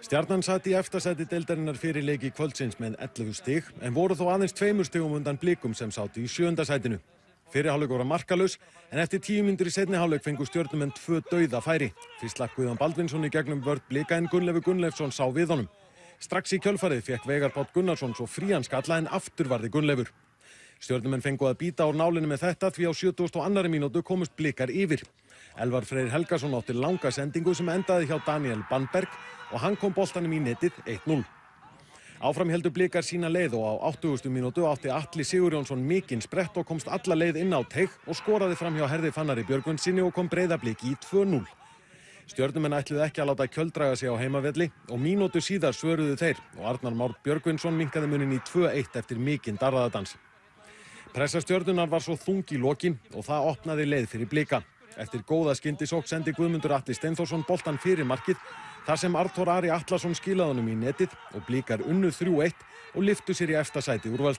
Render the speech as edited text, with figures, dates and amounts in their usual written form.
Stjarnan sat í efsta sæti deildarinnar fyrir leik í kvöldsins með 11 stig en voru þó aðeins 2 stigum undan Blikum sem sátu í 7. sætinu. Fyrri hálfleikur var markalaus en eftir 10 mínútur í seinni hálfleik fengu Stjörnumenn 2 dauða færi. Fyrst lagt Guðjón Baldvinsson í gegnum vörn Blika en Gunnleifur Gunnleifsson sá við honum. Strax í kjölfarið fékk Veigar Páll Gunnarsson svo frían skalla en aftur varði Gunnleifur. Stjörnumenn fengu að bíta úr nálinni með þetta því á 72. mínútu komust Blikar yfir. Elvar Freyr Helgason átti langa sendingu sem endaði hjá Daniel Bamberg og hann kom boltanum í netið 1-0. Áfram heldur Blikar sína leið og á 80. mínútu átti Atli Sigurjónsson mikinn sprett og komst alla leið inn á teig og skoraði fram hjá Herði Fannari Björgvinssyni og kom Breiðablik í 2-0. Stjörnumenn ætluðu ekki að láta kjöldraga sig á heimavelli og mínútu síðar svöruðu þeir og Arnar Már Björgvinsson minnkaði muninn í 2-1 eftir mikinn darraðadans. Pressa Stjörnunnar var svo þung í lokin og það opnaði leið fyrir Blika. Eftir góða skyndisókn sendi Guðmundur Atli Steinþórsson boltan fyrir markið þar sem Arthur Ari Atlason skilaði honum í netið og Blikar unnu 3-1 og lyftu sér í efsta sæti úrvalsdeildarinnar.